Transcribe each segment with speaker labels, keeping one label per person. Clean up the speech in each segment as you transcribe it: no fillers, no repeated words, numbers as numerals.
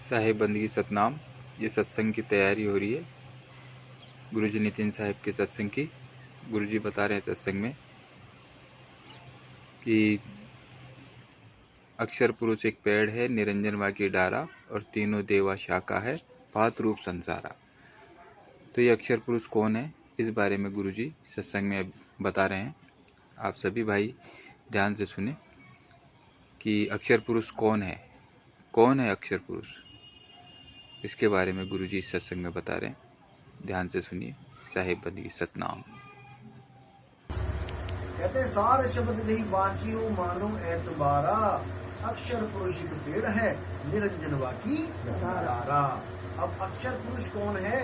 Speaker 1: साहिब बंदगी सतनाम। ये सत्संग की तैयारी हो रही है गुरुजी नितिन साहिब के सत्संग की। गुरुजी बता रहे हैं सत्संग में कि अक्षर पुरुष एक पेड़ है, निरंजन वाकी डारा, और तीनों देवा शाखा है, पात रूप संसारा। तो ये अक्षर पुरुष कौन है, इस बारे में गुरुजी सत्संग में बता रहे हैं। आप सभी भाई ध्यान से सुने कि अक्षर पुरुष कौन है अक्षर पुरुष, इसके बारे में गुरुजी इस सत्संग में बता रहे हैं। ध्यान से सुनिए। साहिब बंदगी सतनाम।
Speaker 2: कहते सार शब्द नहीं बाँचियो मानो एतबारा, अक्षर पुरुष एक पेड़ है, निरंजन वाकी डारा। अब अक्षर पुरुष कौन है?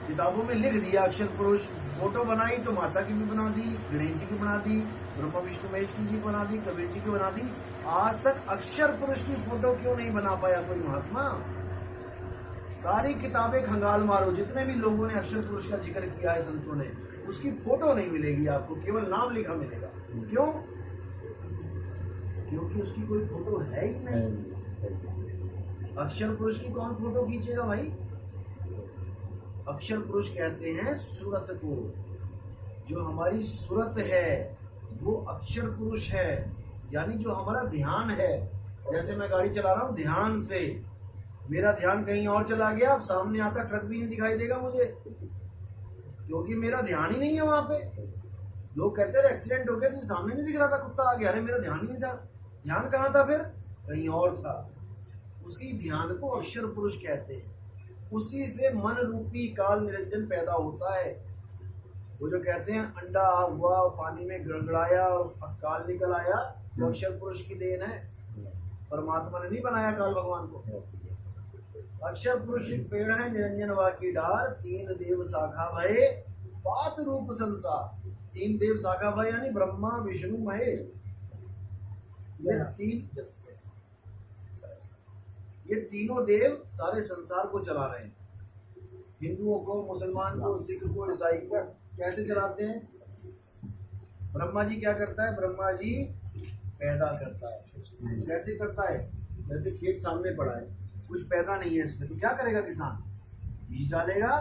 Speaker 2: किताबों में लिख दिया अक्षर पुरुष। फोटो बनाई तो माता की भी बना दी, गणेश जी की बना दी, ब्रह्मा विष्णु महेश की बना दी, कबीर जी की बना दी। आज तक अक्षर पुरुष की फोटो क्यों नहीं बना पाया कोई महात्मा? सारी किताबें खंगाल मारो, जितने भी लोगों ने अक्षर पुरुष का जिक्र किया है संतों ने, उसकी फोटो नहीं मिलेगी आपको, केवल नाम लिखा मिलेगा। क्यों? क्योंकि उसकी कोई फोटो है ही नहीं। अक्षर पुरुष की कौन फोटो खींचेगा भाई? अक्षर पुरुष कहते हैं सूरत को। जो हमारी सूरत है वो अक्षर पुरुष है, यानी जो हमारा ध्यान है। जैसे मैं गाड़ी चला रहा हूँ ध्यान से, मेरा ध्यान कहीं और चला गया, अब सामने आता ट्रक भी नहीं दिखाई देगा मुझे, क्योंकि मेरा ध्यान ही नहीं है वहां पे। लोग कहते हैं एक्सीडेंट हो गया, तो सामने नहीं दिख रहा था, कुत्ता आ गया, अरे मेरा ध्यान ही नहीं था। ध्यान कहाँ था फिर? कहीं और था। उसी ध्यान को अक्षर पुरुष कहते हैं। उसी से मन रूपी काल निरंजन पैदा होता है। वो जो कहते हैं अंडा हुआ, पानी में गड़गड़ाया और काल निकल आया, वो अक्षर पुरुष की देन है। परमात्मा ने नहीं बनाया काल भगवान को। अक्षर पुरुष एक पेड़ है, निरंजन वाकी डार, तीन देव शाखा भये, पात रूप संसार। तीन देव शाखा भय यानी ब्रह्मा विष्णु महेश। ये तीनों देव सारे संसार को चला रहे हैं। हिंदुओं को, मुसलमान को, सिख को, ईसाई को कैसे चलाते हैं? ब्रह्मा जी क्या करता है? ब्रह्मा जी पैदा करता है। कैसे करता है? जैसे खेत सामने पड़ा है, कुछ पैदा नहीं है इसमें, तो क्या करेगा किसान? बीज डालेगा।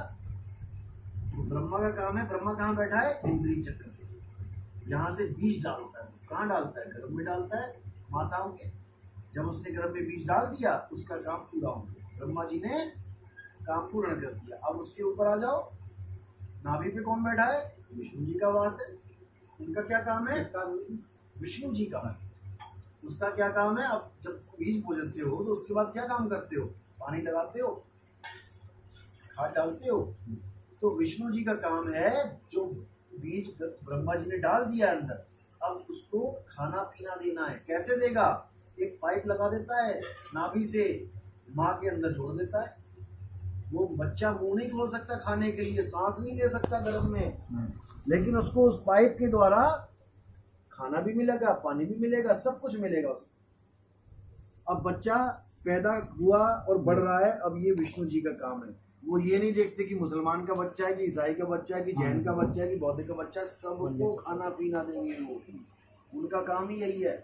Speaker 2: तो ब्रह्मा का काम है। ब्रह्मा कहाँ बैठा है? इंद्रिय चक्र पे। यहाँ से बीज डालता है। कहाँ डालता है? गर्भ में डालता है, माताओं के। जब उसने गर्भ में बीज डाल दिया, उसका काम पूरा हो गया। ब्रह्मा जी ने काम पूर्ण कर दिया। अब उसके ऊपर आ जाओ, नाभि पे कौन बैठा है? विष्णु जी का वास है। उनका क्या काम है? विष्णु जी का है। उसका क्या काम है? अब जब बीज बोझते हो तो उसके बाद क्या काम करते हो? पानी लगाते हो, खाद डालते हो। तो विष्णु जी का काम है, जो बीज ब्रह्मा जी ने डाल दिया अंदर, अब उसको खाना पीना देना है। कैसे देगा? एक पाइप लगा देता है, नाभि से माँ के अंदर जोड़ देता है। वो बच्चा मुंह नहीं खोल सकता खाने के लिए, सांस नहीं ले सकता गर्भ में, लेकिन उसको उस पाइप के द्वारा खाना भी मिलेगा, पानी भी मिलेगा, सब कुछ मिलेगा उसको। अब बच्चा पैदा हुआ और बढ़ रहा है। अब ये विष्णु जी का काम है। वो ये नहीं देखते कि मुसलमान का बच्चा है, कि ईसाई का बच्चा है, कि जैन का बच्चा है, कि बौद्ध का बच्चा है, सबको खाना पीना देंगे वो। उनका काम ही यही है।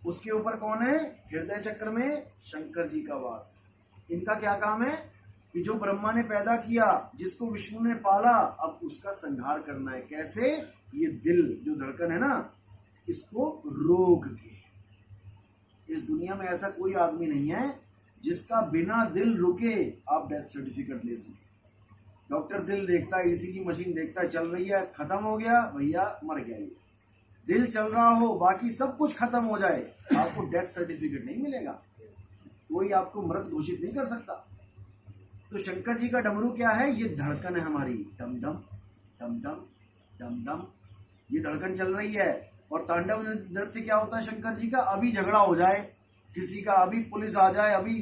Speaker 2: उसके ऊपर कौन है? हृदय चक्र में शंकर जी का वास। इनका क्या काम है? कि जो ब्रह्मा ने पैदा किया, जिसको विष्णु ने पाला, अब उसका संहार करना है। कैसे? ये दिल जो धड़कन है ना, इसको रोक के। इस दुनिया में ऐसा कोई आदमी नहीं है जिसका बिना दिल रुके आप डेथ सर्टिफिकेट ले सके। डॉक्टर दिल देखता है, ईसीजी मशीन देखता है, चल रही है, खत्म हो गया भैया, मर गया ये। दिल चल रहा हो, बाकी सब कुछ खत्म हो जाए, आपको डेथ सर्टिफिकेट नहीं मिलेगा। कोई आपको मृत घोषित नहीं कर सकता। तो शंकर जी का डमरू क्या है? ये धड़कन है हमारी। डम डम डम डम डम डम, ये धड़कन चल रही है। और तांडव नृत्य क्या होता है शंकर जी का? अभी झगड़ा हो जाए किसी का, अभी पुलिस आ जाए, अभी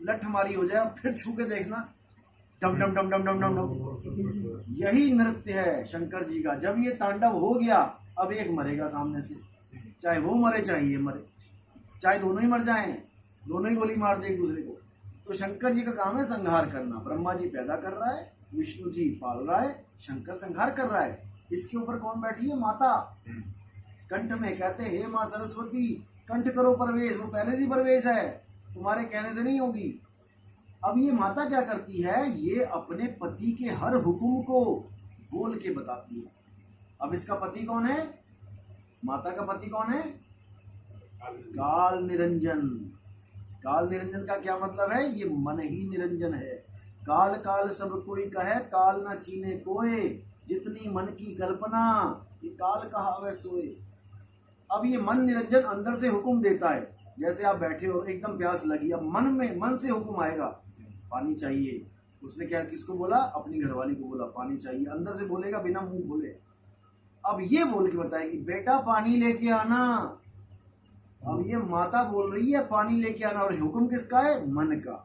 Speaker 2: लठमारी हो जाए, फिर छू के देखना, डम डम डम डम डम डम डम। यही नृत्य है शंकर जी का। जब ये तांडव हो गया, अब एक मरेगा सामने से, चाहे वो मरे चाहे ये मरे, चाहे दोनों ही मर जाएं, दोनों ही गोली मार दे एक दूसरे को। तो शंकर जी का काम है संहार करना। ब्रह्मा जी पैदा कर रहा है, विष्णु जी पाल रहा है, शंकर संहार कर रहा है। इसके ऊपर कौन बैठी है? माता। कंठ में कहते हैं हे माँ सरस्वती कंठ करो प्रवेश, वो पहले से प्रवेश है। तुम्हारे कहने से नहीं होगी। अब ये माता क्या करती है, ये अपने पति के हर हुक्म को बोल के बताती है। अब इसका पति कौन है, माता का पति कौन है, काल निरंजन। काल निरंजन का क्या मतलब है, ये मन ही निरंजन है। काल काल सब कोई कहे, काल ना चीने कोय, जितनी मन की कल्पना, ये काल कहावे सोए। अब ये मन निरंजन अंदर से हुक्म देता है। जैसे आप बैठे हो एकदम प्यास लगी, अब मन से हुक्म आएगा पानी चाहिए। उसने क्या किसको बोला, अपनी घरवाली को बोला पानी चाहिए, अंदर से बोलेगा बिना मुंह खोले। अब ये बोल के बताएगी बेटा पानी लेके आना। अब ये माता बोल रही है पानी लेके आना, और हुक्म किसका है, मन का।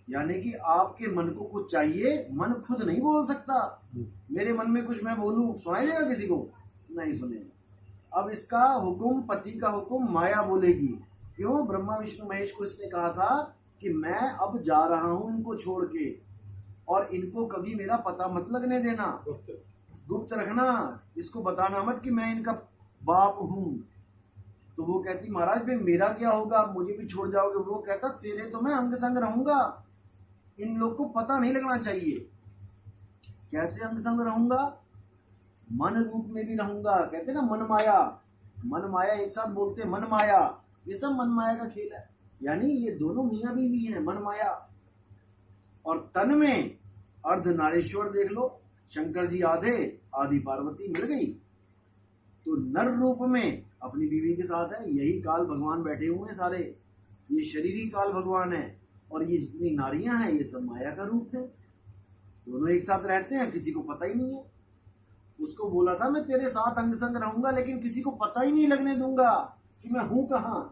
Speaker 2: यानी कि आपके मन को कुछ चाहिए, मन खुद नहीं बोल सकता। मेरे मन में कुछ मैं बोलूं सुनाई देगा किसी को, नहीं सुनेगा। अब इसका हुक्म, पति का हुक्म माया बोलेगी। क्यों, ब्रह्मा विष्णु महेश को इसने कहा था कि मैं अब जा रहा हूं इनको छोड़ के, और इनको कभी मेरा पता मत लगने देना, गुप्त रखना, इसको बताना मत कि मैं इनका बाप हूं। तो वो कहती महाराज भाई मेरा क्या होगा, मुझे भी छोड़ जाओगे। वो कहता तेरे तो मैं अंग संग रहूंगा, इन लोग को पता नहीं लगना चाहिए। कैसे अंग संग रहूंगा, मन रूप में भी रहूंगा। कहते ना मन माया, मन माया एक साथ बोलते, मन माया, ये सब मन माया का खेल है। यानी ये दोनों मियां बीवी हैं, मन माया। और तन में अर्धनारीश्वर देख लो, शंकर जी आधे, आदि पार्वती मिल गई। तो नर रूप में अपनी बीवी के साथ है, यही काल भगवान बैठे हुए हैं सारे, ये शरीरी काल भगवान है। और ये जितनी नारियां हैं ये सब माया का रूप है। दोनों एक साथ रहते हैं, किसी को पता ही नहीं है। उसको बोला था मैं तेरे साथ अंग संग रहूंगा, लेकिन किसी को पता ही नहीं लगने दूंगा कि मैं हूं कहां।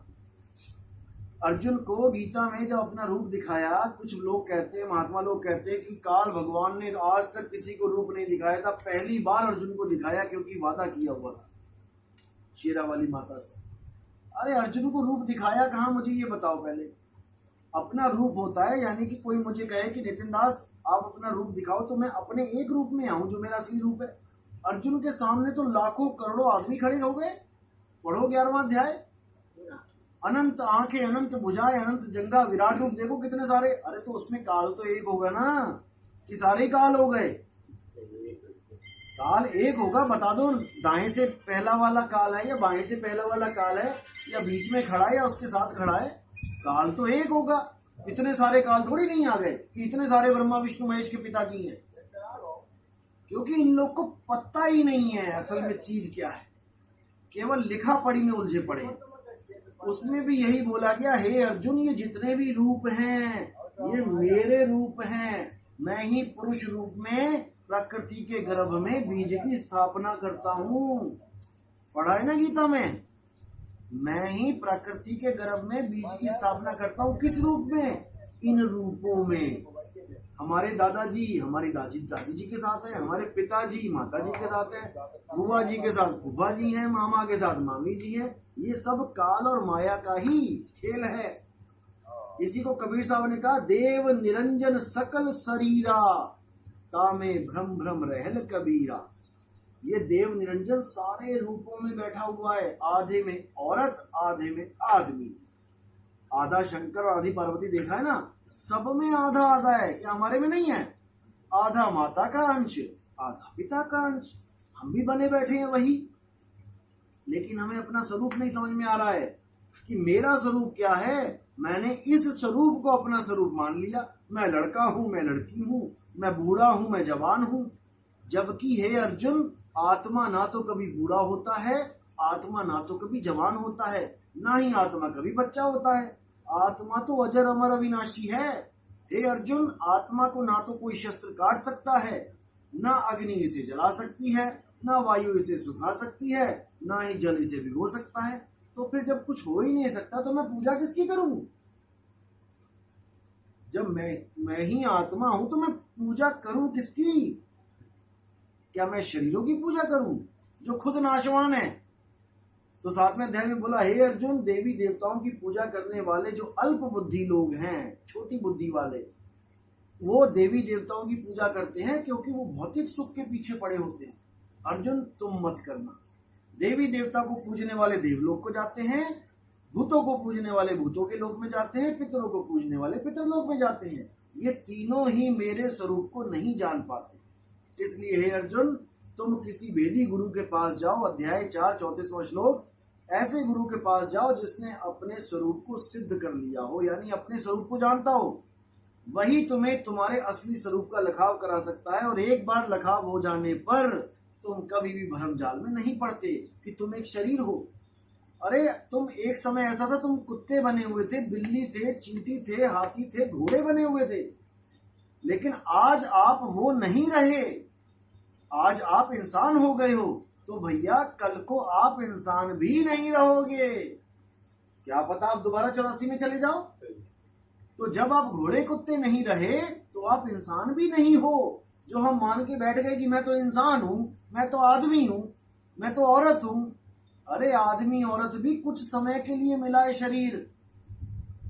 Speaker 2: अर्जुन को गीता में जब अपना रूप दिखाया, कुछ लोग कहते हैं, महात्मा लोग कहते हैं कि काल भगवान ने आज तक किसी को रूप नहीं दिखाया था, पहली बार अर्जुन को दिखाया, क्योंकि वादा किया हुआ था शेरा वाली माता से। अरे अर्जुन को रूप दिखाया कहाँ, मुझे ये बताओ पहले। अपना रूप होता है, यानी कि कोई मुझे कहे कि नितिन दास आप अपना रूप दिखाओ, तो मैं अपने एक रूप में आऊं जो मेरा असली रूप है। अर्जुन के सामने तो लाखों करोड़ों आदमी खड़े हो गए। पढ़ो 11वां अध्याय, अनंत आंखें, अनंत भुजाएं, अनंत जंगा, विराट रूप देखो कितने सारे। अरे तो उसमें काल तो एक होगा ना, कि सारे काल हो गए? काल एक होगा, बता दो दाएं से पहला वाला काल है या बाएं से पहला वाला काल है, या बीच में खड़ा है या उसके साथ खड़ा है। काल तो एक होगा। इतने सारे काल थोड़ी नहीं आ गए कि इतने सारे ब्रह्मा विष्णु महेश के पिताजी हैं, क्योंकि इन लोग को पता ही नहीं है असल में चीज क्या है, केवल लिखा पढ़ी में उलझे पड़े। उसमें भी यही बोला गया, हे अर्जुन ये जितने भी रूप हैं ये मेरे रूप हैं, मैं ही पुरुष रूप में प्रकृति के गर्भ में बीज की स्थापना करता हूँ। पढ़ा है ना गीता में, मैं ही प्रकृति के गर्भ में बीज की स्थापना करता हूँ। किस रूप में? इन रूपों में। हमारे दादाजी हमारी दादी जी के साथ है, हमारे पिताजी माता जी के साथ है, बुआ जी के साथ फूफा जी हैं, मामा के साथ मामी जी हैं। ये सब काल और माया का ही खेल है। इसी को कबीर साहब ने कहा, देव निरंजन सकल शरीरा, तामे भ्रम भ्रम रहल कबीरा। ये देव निरंजन सारे रूपों में बैठा हुआ है, आधे में औरत आधे में आदमी। आधा शंकर और आधी पार्वती देखा है ना, सब में आधा आधा है, क्या हमारे में नहीं है? आधा माता का अंश, आधा पिता का अंश। हम भी बने बैठे हैं वही, लेकिन हमें अपना स्वरूप नहीं समझ में आ रहा है कि मेरा स्वरूप क्या है। मैंने इस स्वरूप को अपना स्वरूप मान लिया। मैं लड़का हूं, मैं लड़की हूं, मैं बूढ़ा हूं, मैं जवान हूं। जबकि हे अर्जुन, आत्मा ना तो कभी बूढ़ा होता है, आत्मा ना तो कभी जवान होता है, ना ही आत्मा कभी बच्चा होता है। आत्मा तो अजर अमर अविनाशी है। हे अर्जुन, आत्मा को ना तो कोई शस्त्र काट सकता है, ना अग्नि इसे जला सकती है, ना वायु इसे सुखा सकती है, ना ही जल इसे भिगो सकता है। तो फिर जब कुछ हो ही नहीं सकता तो मैं पूजा किसकी करूं? जब मैं ही आत्मा हूं तो मैं पूजा करूं किसकी? क्या मैं शरीरों की पूजा करूं जो खुद नाशवान है? तो 7वें अध्याय में बोला, हे अर्जुन, देवी देवताओं की पूजा करने वाले जो अल्प बुद्धि लोग हैं, छोटी बुद्धि वाले, वो देवी देवताओं की पूजा करते हैं क्योंकि वो भौतिक सुख के पीछे पड़े होते हैं। अर्जुन तुम मत करना। देवी देवता को पूजने वाले देवलोक को जाते हैं, भूतों को पूजने वाले भूतों के लोक में जाते हैं, पितरों को पूजने वाले पितरलोक में जाते हैं। ये तीनों ही मेरे स्वरूप को नहीं जान पाते। इसलिए हे अर्जुन, तुम किसी वेदी गुरु के पास जाओ, अध्याय 4 34वां श्लोक, ऐसे गुरु के पास जाओ जिसने अपने स्वरूप को सिद्ध कर लिया हो, यानी अपने स्वरूप को जानता हो। वही तुम्हें तुम्हारे असली स्वरूप का लखाव करा सकता है। और एक बार लखाव हो जाने पर तुम कभी भी भ्रम जाल में नहीं पड़ते कि तुम एक शरीर हो। अरे तुम एक समय ऐसा था, तुम कुत्ते बने हुए थे, बिल्ली थे, चींटी थे, हाथी थे, घोड़े बने हुए थे, लेकिन आज आप वो नहीं रहे। आज आप इंसान हो गए हो, तो भैया कल को आप इंसान भी नहीं रहोगे। क्या पता आप दोबारा 84 में चले जाओ। तो जब आप घोड़े कुत्ते नहीं रहे तो आप इंसान भी नहीं हो। जो हम मान के बैठ गए कि मैं तो इंसान हूं, मैं तो आदमी हूं, मैं तो औरत हूं। अरे आदमी औरत भी कुछ समय के लिए मिला है शरीर,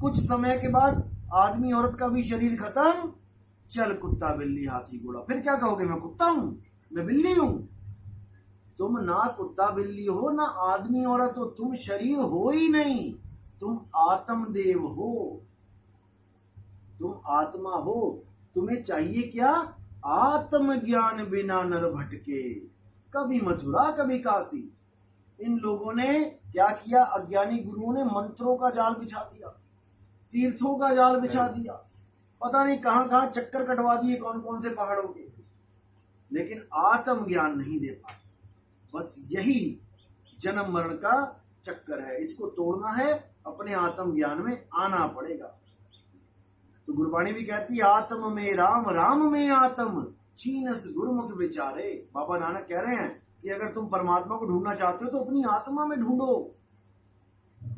Speaker 2: कुछ समय के बाद आदमी औरत का भी शरीर खत्म। चल कुत्ता बिल्ली हाथी घोड़ा, फिर क्या कहोगे? मैं कुत्ता हूं, मैं बिल्ली हूं। तुम ना कुत्ता बिल्ली हो, ना आदमी औरत हो, तुम शरीर हो ही नहीं, तुम आत्मदेव हो, तुम आत्मा हो। तुम्हें चाहिए क्या? आत्मज्ञान बिना नर भटके, कभी मथुरा कभी काशी। इन लोगों ने क्या किया? अज्ञानी गुरुओं ने मंत्रों का जाल बिछा दिया, तीर्थों का जाल बिछा दिया, पता नहीं कहां कहां चक्कर कटवा दिए कौन कौन से पहाड़ों के, लेकिन आत्म ज्ञान नहीं दे पाए। बस यही जन्म मरण का चक्कर है, इसको तोड़ना है, अपने आत्म ज्ञान में आना पड़ेगा। तो गुरबाणी भी कहती है, आत्म में राम, राम में आत्म, छीनस गुरुमुख विचारे। बाबा नानक कह रहे हैं कि अगर तुम परमात्मा को ढूंढना चाहते हो तो अपनी आत्मा में ढूंढो।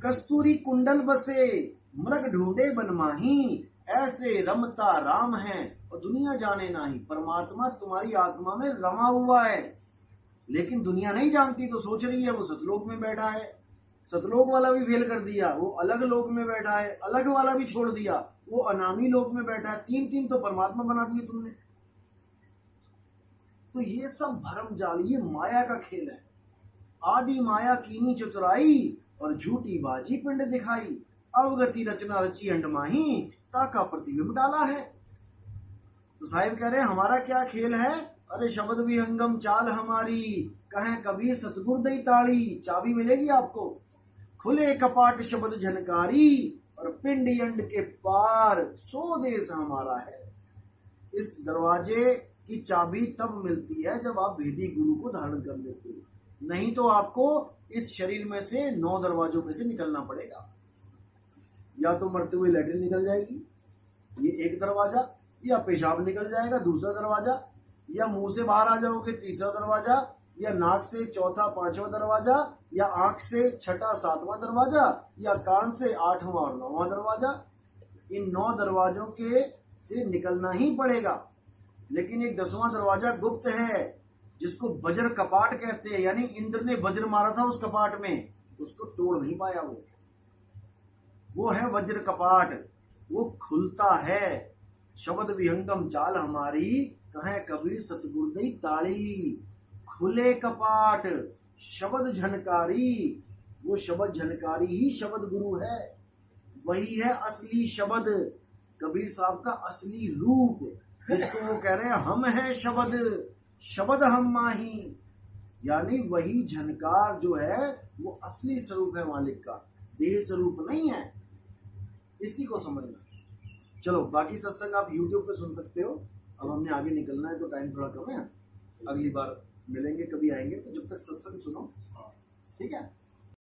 Speaker 2: कस्तूरी कुंडल बसे, मृग ढूंढे बनमाही, ऐसे रमता राम है और दुनिया जाने नाही। परमात्मा तुम्हारी आत्मा में रमा हुआ है, लेकिन दुनिया नहीं जानती, तो सोच रही है वो सतलोक में बैठा है। सतलोक वाला भी फेल कर दिया, वो अलग लोक में बैठा है, अलग वाला भी छोड़ दिया, वो अनामी लोक में बैठा है। तीन तीन तो परमात्मा बना दिए तुमने। तो ये सब भरम जाल, ये माया का खेल है। आदि माया कीनी चतुराई और झूठी बाजी पिंड दिखाई, अवगति रचना रची अंडमाही, ताका प्रतिबिंब डाला है। तो साहिब कह रहे हैं हमारा क्या खेल है? अरे शब्द विहंगम चाल हमारी, कहें कबीर सतगुर दई ताड़ी। चाबी मिलेगी आपको, खुले कपाट शब्द झनकारी और पिंड अंड के पार सो देश हमारा है। इस दरवाजे की चाबी तब मिलती है जब आप वेदी गुरु को धारण कर लेते हो, नहीं तो आपको इस शरीर में से 9 दरवाजों में से निकलना पड़ेगा। या तो मरते हुए लैट्रिन निकल जाएगी, ये एक दरवाजा, या पेशाब निकल जाएगा दूसरा दरवाजा, या मुंह से बाहर आ जाओगे तीसरा दरवाजा, या नाक से चौथा पांचवा दरवाजा, या आंख से छठा सातवां दरवाजा, या कान से 8वां और 9वां दरवाजा। इन 9 दरवाजों के से निकलना ही पड़ेगा। लेकिन एक 10वां दरवाजा गुप्त है, जिसको वज्र कपाट कहते हैं, यानी इंद्र ने वज्र मारा था उस कपाट में, उसको तोड़ नहीं पाया। वो है वज्र कपाट, वो खुलता है। शब्द विहंगम चाल हमारी, कहें कबीर सतगुर दई ताड़ी। खुले कपाट शब्द झनकारी, वो शब्द झनकारी ही शब्द गुरु है। वही है असली शब्द, कबीर साहब का असली रूप, जिसको वो कह रहे हैं हम हैं शब्द, शब्द हम माही। यानी वही झनकार जो है वो असली स्वरूप है मालिक का, देह स्वरूप नहीं है। इसी को समझना। चलो बाकी सत्संग आप YouTube पे सुन सकते हो। अब हमने आगे निकलना है तो टाइम थोड़ा कम है, अगली बार मिलेंगे, कभी आएंगे, तो जब तक सत्संग सुनो, ठीक है।